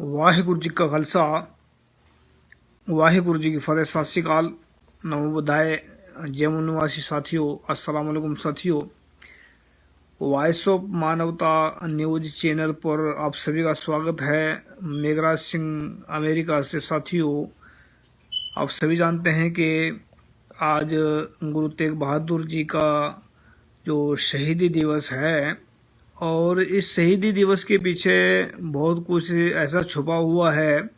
वाहिगुरु जी का खालसा वाहिगुरु जी की फतेह। सत श्री अकाल, नमो बुद्धाय। जयमुन निवासी साथियों, अस्सलाम वालेकुम साथियों। वॉइस ऑफ मानवता न्यूज चैनल पर आप सभी का स्वागत है। मेघराज सिंह अमेरिका से। साथियों, आप सभी जानते हैं कि आज गुरु तेग बहादुर जी का जो शहीदी दिवस है, और इस शहीदी दिवस के पीछे बहुत कुछ ऐसा छुपा हुआ है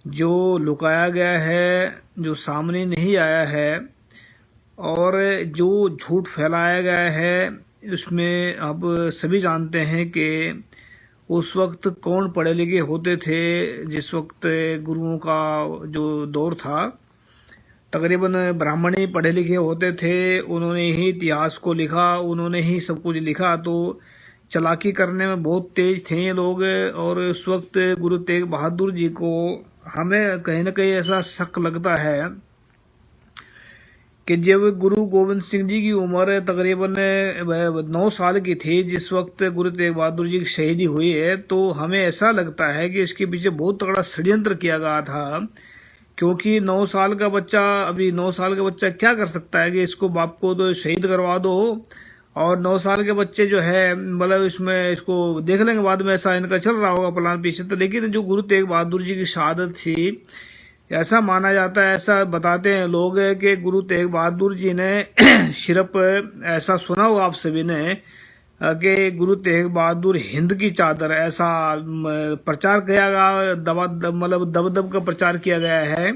जो लुकाया गया है, जो सामने नहीं आया है, और जो झूठ फैलाया गया है उसमें आप सभी जानते हैं कि उस वक्त कौन पढ़े लिखे होते थे। जिस वक्त गुरुओं का जो दौर था, तकरीबन ब्राह्मण ही पढ़े लिखे होते थे। उन्होंने ही इतिहास को लिखा, उन्होंने ही सब कुछ लिखा, तो चालाकी करने में बहुत तेज थे ये लोग। और उस वक्त गुरु तेग बहादुर जी को हमें कहीं ना कहीं ऐसा शक लगता है कि जब गुरु गोविंद सिंह जी की उम्र तकरीबन 9 साल की थी, जिस वक्त गुरु तेग बहादुर जी की शहीदी हुई है, तो हमें ऐसा लगता है कि इसके पीछे बहुत तगड़ा षड्यंत्र किया गया था। क्योंकि 9 साल का बच्चा, अभी 9 साल का बच्चा क्या कर सकता है कि इसको बाप को तो शहीद करवा दो, और 9 साल के बच्चे जो है मतलब इसमें इसको देख लेंगे बाद में, ऐसा इनका चल रहा होगा प्लान पीछे। तो लेकिन जो गुरु तेग बहादुर जी की शहादत थी, ऐसा माना जाता है, ऐसा बताते हैं लोग कि गुरु तेग बहादुर जी ने सिर्फ ऐसा सुना हो आप सभी ने कि गुरु तेग बहादुर हिंद की चादर, ऐसा प्रचार किया गया, मतलब दब का प्रचार किया गया है।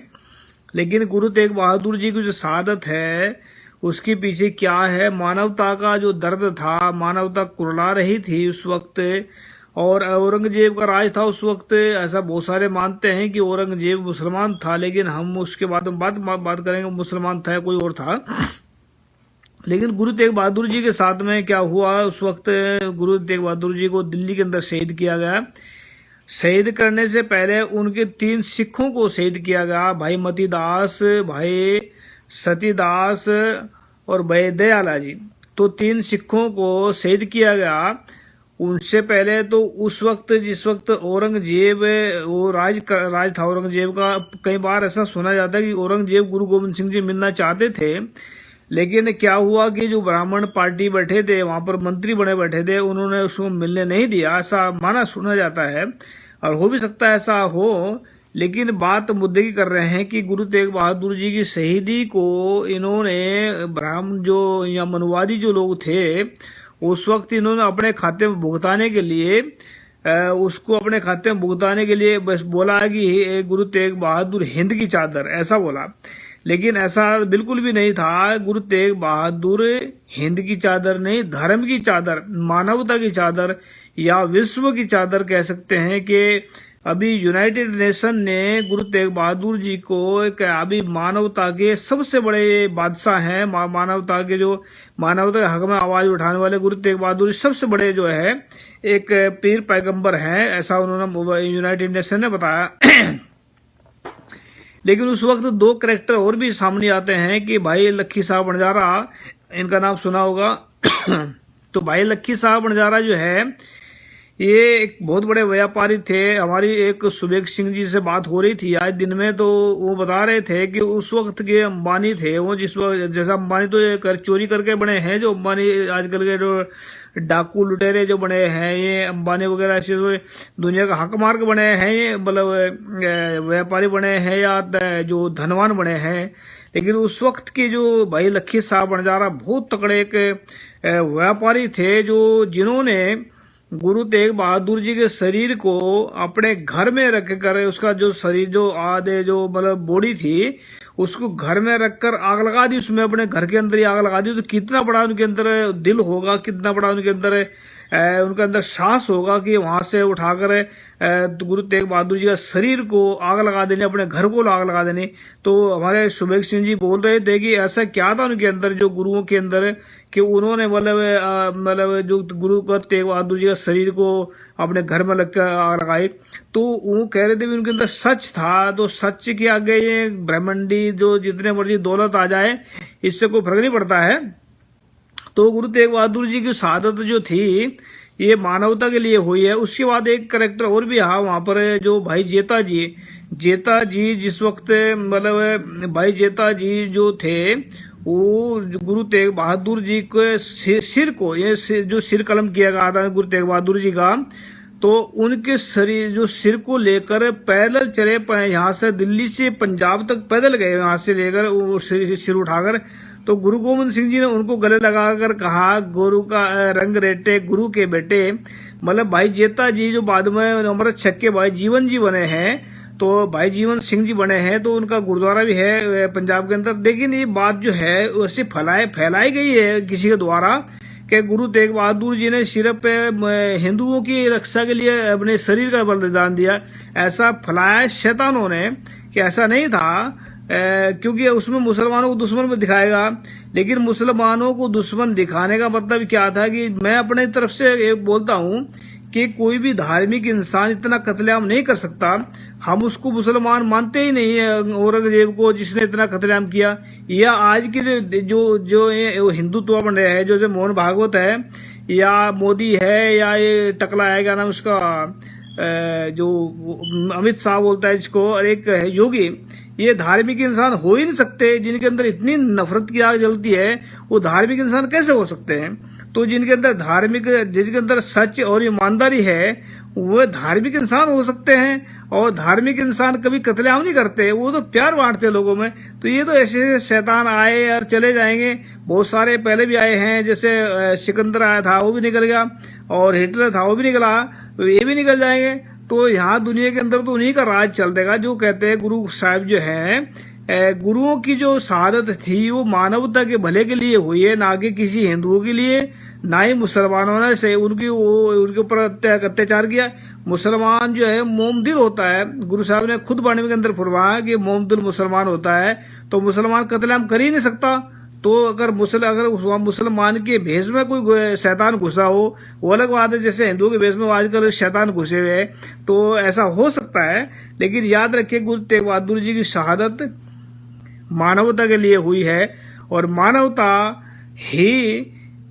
लेकिन गुरु तेग बहादुर जी की जो शहादत है उसके पीछे क्या है, मानवता का जो दर्द था, मानवता कुरला रही थी उस वक्त, और औरंगजेब का राज था उस वक्त। ऐसा बहुत सारे मानते हैं कि औरंगजेब मुसलमान था, लेकिन हम उसके बाद में बात करेंगे, मुसलमान था कोई और था। लेकिन गुरु तेग बहादुर जी के साथ में क्या हुआ, उस वक्त गुरु तेग बहादुर जी को दिल्ली के अंदर शहीद किया गया। शहीद करने से पहले उनके 3 सिखों को शहीद किया गया, भाई मतीदास, भाई सतीदास और भाई दयाला जी। तो 3 सिखों को शहीद किया गया। उनसे पहले तो उस वक्त, जिस वक्त औरंगजेब वो राज था औरंगजेब का, कई बार ऐसा सुना जाता है कि औरंगजेब गुरु गोविंद सिंह जी मिलना चाहते थे, लेकिन क्या हुआ कि जो ब्राह्मण पार्टी बैठे थे, वहां पर मंत्री बने बैठे थे, उन्होंने उसको मिलने नहीं दिया, ऐसा माना सुना जाता है। और हो भी सकता है ऐसा हो, लेकिन बात मुद्दे की कर रहे हैं कि गुरु तेग बहादुर जी की शहीदी को इन्होंने ब्राह्मण जो या मनुवादी जो लोग थे, उस वक्त इन्होंने अपने खाते में भुगताने के लिए उसको अपने खाते में भुगताने के लिए बस बोला है कि गुरु तेग बहादुर हिंद की चादर, ऐसा बोला। लेकिन ऐसा बिल्कुल भी नहीं था। गुरु तेग बहादुर हिंद की चादर नहीं, धर्म की चादर, मानवता की चादर या विश्व की चादर कह सकते हैं। कि अभी यूनाइटेड नेशन ने गुरु तेग बहादुर जी को एक, अभी मानवता के सबसे बड़े बादशाह हैं, मानवता के जो मानवता के हक में आवाज उठाने वाले गुरु तेग बहादुर जी सबसे बड़े जो है एक पीर पैगंबर हैं, ऐसा उन्होंने यूनाइटेड नेशन ने बताया। लेकिन उस वक्त 2 कैरेक्टर और भी सामने आते हैं कि भाई लक्खी साहब बंजारा, इनका नाम सुना होगा। तो भाई लक्खी साहब बंजारा जो है, ये एक बहुत बड़े व्यापारी थे। हमारी एक सुबेग सिंह जी से बात हो रही थी आज दिन में, तो वो बता रहे थे कि उस वक्त के अंबानी थे वो, जिस वक्त जैसा अंबानी तो ये चोरी करके बने हैं, जो अंबानी आजकल के जो डाकू लुटेरे जो बने हैं, ये अंबानी वगैरह ऐसे जो दुनिया का हक मार्क बने हैं, ये मतलब व्यापारी बने हैं या जो धनवान बने हैं। लेकिन उस वक्त के जो भाई लक्खी साहब बंजारा बहुत तगड़े एक व्यापारी थे, जो जिन्होंने गुरु तेग बहादुर जी के शरीर को अपने घर में रख कर, उसका जो शरीर जो आधे जो मतलब बॉडी थी, उसको घर में रखकर आग लगा दी, उसमें अपने घर के अंदर ही आग लगा दी। तो कितना बड़ा उनके अंदर दिल होगा, कितना बड़ा उनके अंदर साहस होगा कि वहां से उठाकर गुरु तेग बहादुर जी का शरीर को आग लगा देने, अपने घर को आग लगा देने। तो हमारे सुबेग सिंह जी बोल रहे थे कि ऐसा क्या था उनके अंदर, जो गुरुओं के अंदर, कि उन्होंने मतलब जो गुरु का तेग बहादुर जी का शरीर को अपने घर में लगकर आग लगाई। तो वो कह रहे थे कि उनके अंदर सच था। तो सच के आगे ये ब्रह्मंडी जो जितने मर्जी दौलत आ जाए, इससे कोई फर्क नहीं पड़ता है। तो गुरु तेग बहादुर जी की शहादत जो थी, ये मानवता के लिए हुई है। उसके बाद एक करेक्टर और भी है वहां पर, जो भाई जेता जी जिस वक्त मतलब भाई जेता जी जो थे, वो गुरु तेग बहादुर जी के सिर को, जो सिर कलम किया गया था गुरु तेग बहादुर जी का, तो उनके शरीर जो सिर को लेकर पैदल चले, यहाँ से दिल्ली से पंजाब तक पैदल गए, यहाँ से लेकर वो सिर उठाकर। तो गुरु गोविंद सिंह जी ने उनको गले लगाकर कहा, गुरु का रंग रेटे गुरु के बेटे। मतलब भाई जेता जी जो बाद में अमृत छक के भाई जीवन जी बने हैं, तो भाई जीवन सिंह जी बने हैं, तो उनका गुरुद्वारा भी है पंजाब के अंदर। लेकिन ये बात जो है वैसे फैलाई गई है किसी के द्वारा कि गुरु तेग बहादुर जी ने सिर्फ हिंदुओं की रक्षा के लिए अपने शरीर का बलिदान दिया, ऐसा फैलाया शैतानों ने कि ऐसा नहीं था। क्योंकि उसमें मुसलमानों को दुश्मन भी दिखाएगा, लेकिन मुसलमानों को दुश्मन दिखाने का मतलब क्या था कि मैं अपने तरफ से एक बोलता हूँ कि कोई भी धार्मिक इंसान इतना कत्लेआम नहीं कर सकता। हम उसको मुसलमान मानते ही नहीं है, औरंगजेब को जिसने इतना कत्लेआम किया। या आज के जो हिंदुत्व बन रहे हैं, जो मोहन भागवत है या मोदी है या ये टकला है, क्या नाम उसका, जो अमित शाह बोलता है जिसको, और एक योगी, ये धार्मिक इंसान हो ही नहीं सकते। जिनके अंदर इतनी नफरत की आग जलती है, वो धार्मिक इंसान कैसे हो सकते हैं? तो जिनके अंदर सच और ईमानदारी है, वो धार्मिक इंसान हो सकते हैं। और धार्मिक इंसान कभी कत्लेआम नहीं करते, वो तो प्यार बांटते हैं लोगों में। तो ये तो ऐसे शैतान आए और चले जाएंगे, बहुत सारे पहले भी आए हैं, जैसे सिकंदर आया था वो भी निकल गया, और हिटलर था वो भी निकला, ये भी निकल जाएंगे। तो यहाँ दुनिया के अंदर तो उन्हीं का राज चल देगा। जो कहते हैं गुरु साहब जो हैं, गुरुओं की जो शहादत थी वो मानवता के भले के लिए हुई है, ना कि किसी हिंदुओं के लिए, ना ही मुसलमानों ने से उनके ऊपर अत्याचार किया। मुसलमान जो है मोमदिल होता है, गुरु साहब ने खुद वाणी के अंदर फरमाया कि मोमदिल मुसलमान होता है। तो मुसलमान कत्लेआम कर ही नहीं सकता। तो अगर मुसलमान के भेष में कोई शैतान घुसा हो, वो अलग बात है। जैसे हिंदुओं के भेष में आजकल शैतान घुसे हुए हैं, तो ऐसा हो सकता है। लेकिन याद रखिए, गुरु तेग बहादुर जी की शहादत मानवता के लिए हुई है, और मानवता ही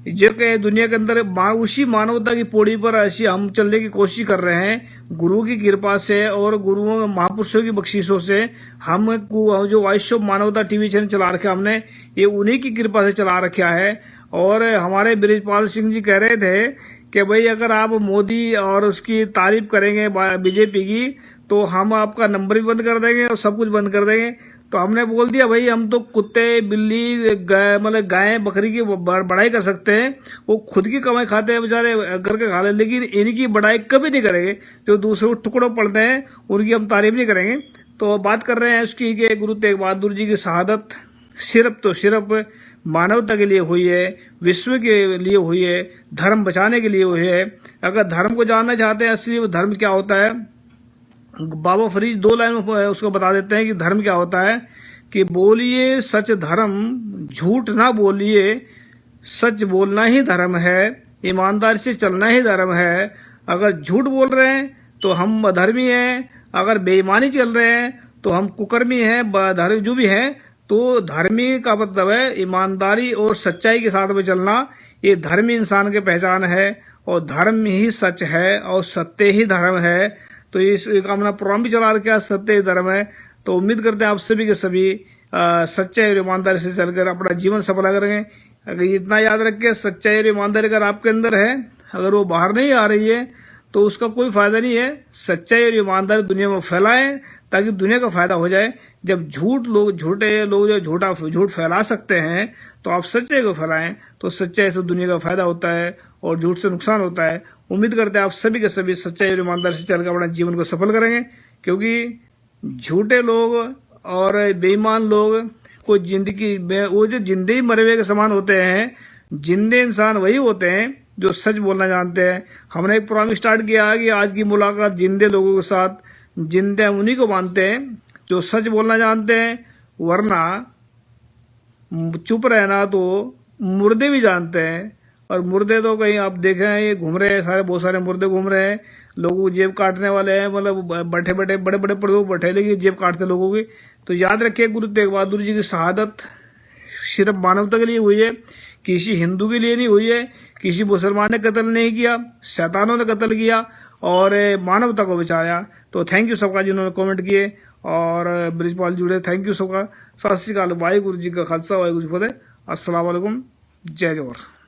जो कि दुनिया के अंदर उसी मानवता की पौड़ी पर ऐसी हम चलने की कोशिश कर रहे हैं। गुरु की कृपा से और गुरुओं महापुरुषों की बख्शिशों से हम जो वॉइस ऑफ मानवता टीवी चैनल चला रखा हमने, ये उन्हीं की कृपा से चला रखा है। और हमारे बृजपाल सिंह जी कह रहे थे कि भाई अगर आप मोदी और उसकी तारीफ करेंगे बीजेपी की, तो हम आपका नंबर भी बंद कर देंगे और सब कुछ बंद कर देंगे। तो हमने बोल दिया भाई हम तो कुत्ते बिल्ली मतलब गाय बकरी की बड़ाई कर सकते हैं, वो खुद की कमाई खाते हैं बेचारे, करके खा ले, लेकिन इनकी बड़ाई कभी नहीं करेंगे। जो दूसरों टुकड़ों पड़ते हैं उनकी हम तारीफ नहीं करेंगे। तो बात कर रहे हैं उसकी कि गुरु तेग बहादुर जी की शहादत सिर्फ मानवता के लिए हुई है, विश्व के लिए हुई है, धर्म बचाने के लिए हुई है। अगर धर्म को जानना चाहते हैं असली धर्म क्या होता है, बाबा फरीद 2 लाइन में उसको बता देते हैं कि धर्म क्या होता है। कि बोलिए सच धर्म, झूठ ना बोलिए, सच बोलना ही धर्म है, ईमानदारी से चलना ही धर्म है। अगर झूठ बोल रहे हैं तो हम अधर्मी हैं, अगर बेईमानी चल रहे हैं तो हम कुकर्मी हैं, धर्म जो भी हैं। तो धर्मी का मतलब है ईमानदारी और सच्चाई के साथ में चलना, ये धर्मी इंसान की पहचान है। और धर्म ही सच है और सत्य ही धर्म है। तो इस अपना प्रोग्राम भी चला रखा, सत्य धर्म है। तो उम्मीद करते हैं आप सभी के सभी सच्चाई और ईमानदारी से चलकर अपना जीवन सफल करेंगे। अगर इतना याद रखें, सच्चाई और ईमानदारी अगर आपके अंदर है, अगर वो बाहर नहीं आ रही है तो उसका कोई फायदा नहीं है। सच्चाई और ईमानदारी दुनिया में फैलाएं ताकि दुनिया का फायदा हो जाए। जब झूठे लोग जो झूठ फैला सकते हैं, तो आप सच्चाई को फैलाएं, तो सच्चाई से दुनिया का फायदा होता है और झूठ से नुकसान होता है। उम्मीद करते हैं आप सभी के सभी सच्चाई और ईमानदारी से चलकर अपना जीवन को सफल करेंगे। क्योंकि झूठे लोग और बेईमान लोग को जिंदगी में, वो जो जिंदे ही मरे हुए के समान होते हैं। जिंदे इंसान वही होते हैं जो सच बोलना जानते हैं। हमने एक प्रोग्राम स्टार्ट किया है कि आज की मुलाकात जिंदे लोगों के साथ। जिंदे उन्हीं को मानते हैं जो सच बोलना जानते हैं, वरना चुप रहना तो मुर्दे भी जानते हैं। और मुर्दे तो कहीं आप देखे हैं, ये घूम रहे हैं सारे, बहुत सारे मुर्दे घूम रहे हैं। लोगों को जेब काटने वाले हैं, मतलब बैठे बैठे बड़े बड़े पर्दों बैठे लेकिन जेब काटते लोगों की। तो याद रखिए, गुरु तेग बहादुर जी की शहादत सिर्फ मानवता के लिए हुई है, किसी हिंदू के लिए नहीं हुई है, किसी मुसलमान ने कत्ल नहीं किया, शैतानों ने कत्ल किया और मानवता को बचाया। तो थैंक यू सबका जिन्होंने कमेंट किए और ब्रिजपाल जुड़े, थैंक यू सबका। सत श्री अकाल, वाहिगुरु जी का खालसा, वाहिगुरु जी की फतेह, अस्सलाम वालेकुम, जय जोहर।